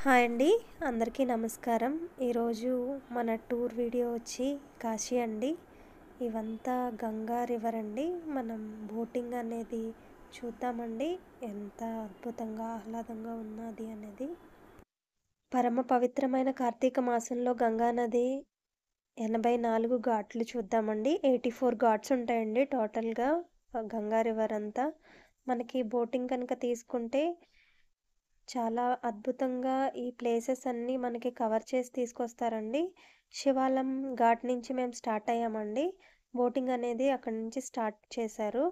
Hi అండి, అందరికీ నమస్కారం. ఈరోజు మన టూర్ వీడియో వచ్చి కాశీ అండి. ఇవంతా గంగా రివర్ అండి. మనం బోటింగ్ అనేది చూద్దామండి. ఎంత అద్భుతంగా ఆహ్లాదంగా ఉన్నది అనేది. పరమ పవిత్రమైన కార్తీక మాసంలో గంగా నది 84 ఘాట్లు చూద్దామండి. 84 ఘాట్స్ ఉంటాయండి టోటల్గా గంగా రివర్ అంతా. మనకి బోటింగ్ కనుక తీసుకుంటే చాలా అద్భుతంగా ఈ ప్లేసెస్ అన్నీ మనకి కవర్ చేసి తీసుకొస్తారండి. శివాలయం ఘాట్ నుంచి మేము స్టార్ట్ అయ్యామండి. బోటింగ్ అనేది అక్కడి నుంచి స్టార్ట్ చేశారు.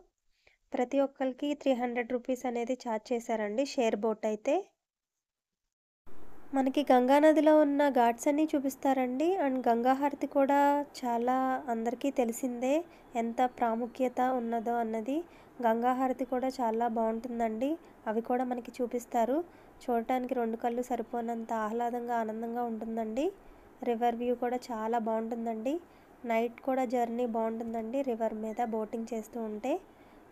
ప్రతి ఒక్కరికి 300 రూపీస్ అనేది ఛార్జ్ చేశారండి, షేర్ బోట్ అయితే. మనకి గంగా నదిలో ఉన్న ఘాట్స్ అన్నీ చూపిస్తారండి. అండ్ గంగా హారతి కూడా చాలా అందరికీ తెలిసిందే ఎంత ప్రాముఖ్యత ఉన్నదో అన్నది. గంగా హారతి కూడా చాలా బాగుంటుందండి. అవి కూడా మనకి చూపిస్తారు. చూడటానికి 2 కళ్ళు సరిపోనంత ఆహ్లాదంగా ఆనందంగా ఉంటుందండి. రివర్ వ్యూ కూడా చాలా బాగుంటుందండి. నైట్ కూడా జర్నీ బాగుంటుందండి. రివర్ మీద బోటింగ్ చేస్తూ ఉంటే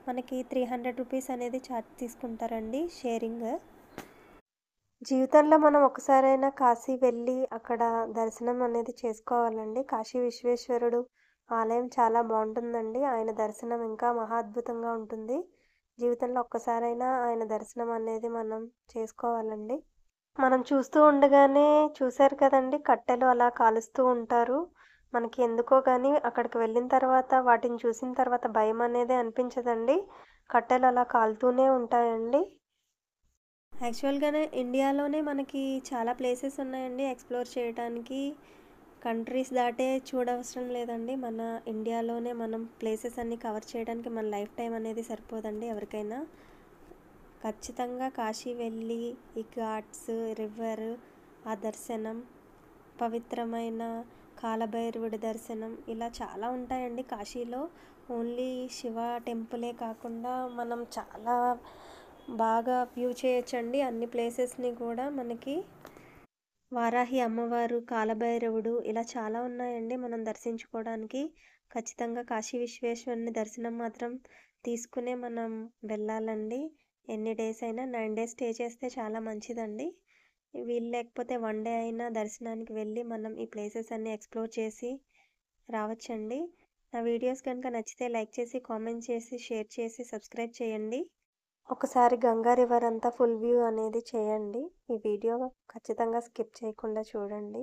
మనకి 300 రూపీస్ అనేది ఛార్జ్ తీసుకుంటారండి, షేరింగ్. జీవితంలో మనం ఒకసారైనా కాశీ వెళ్ళి అక్కడ దర్శనం అనేది చేసుకోవాలండి. కాశీ విశ్వేశ్వరుడు ఆలయం చాలా బాగుంటుందండి. ఆయన దర్శనం ఇంకా మహా అద్భుతంగా ఉంటుంది. జీవితంలో ఒక్కసారైనా ఆయన దర్శనం అనేది మనం చేసుకోవాలండి. మనం చూస్తూ ఉండగానే చూశారు కదండి, కట్టెలు అలా కాలుస్తూ ఉంటారు. మనకి ఎందుకో కానీ అక్కడికి వెళ్ళిన తర్వాత వాటిని చూసిన తర్వాత భయం అనేది అనిపించదండి. కట్టెలు అలా కాలుతూనే ఉంటాయండి. యాక్చువల్గానే ఇండియాలోనే మనకి చాలా ప్లేసెస్ ఉన్నాయండి ఎక్స్ప్లోర్ చేయడానికి. కంట్రీస్ దాటే చూడవసరం లేదండి. మన ఇండియాలోనే మనం ప్లేసెస్ అన్నీ కవర్ చేయడానికి మన లైఫ్ టైం అనేది సరిపోదండి ఎవరికైనా. ఖచ్చితంగా కాశీ వెళ్ళి ఈ ఘాట్స్, రివర్, ఆ దర్శనం, పవిత్రమైన కాలభైరవుడి దర్శనం, ఇలా చాలా ఉంటాయండి కాశీలో. ఓన్లీ శివ టెంపులే కాకుండా మనం చాలా బాగా వ్యూ చేయొచ్చండి అన్ని ప్లేసెస్ని కూడా. మనకి వారాహి అమ్మవారు, కాలభైరవుడు, ఇలా చాలా ఉన్నాయండి మనం దర్శించుకోవడానికి. ఖచ్చితంగా కాశీ విశ్వేశ్వరుని దర్శనం మాత్రం తీసుకునే మనం వెళ్ళాలండి. ఎన్ని డేస్ అయినా 9 డేస్ స్టే చేస్తే చాలా మంచిదండి. వీలు లేకపోతే 1 డే అయినా దర్శనానికి వెళ్ళి మనం ఈ ప్లేసెస్ అన్నీ ఎక్స్ప్లోర్ చేసి రావచ్చండి. నా వీడియోస్ కనుక నచ్చితే లైక్ చేసి, కామెంట్ చేసి, షేర్ చేసి, సబ్స్క్రైబ్ చేయండి. ఒకసారి గంగా రివర్ అంతా ఫుల్ వ్యూ అనేది చేయండి. ఈ వీడియో ఖచ్చితంగా స్కిప్ చేయకుండా చూడండి.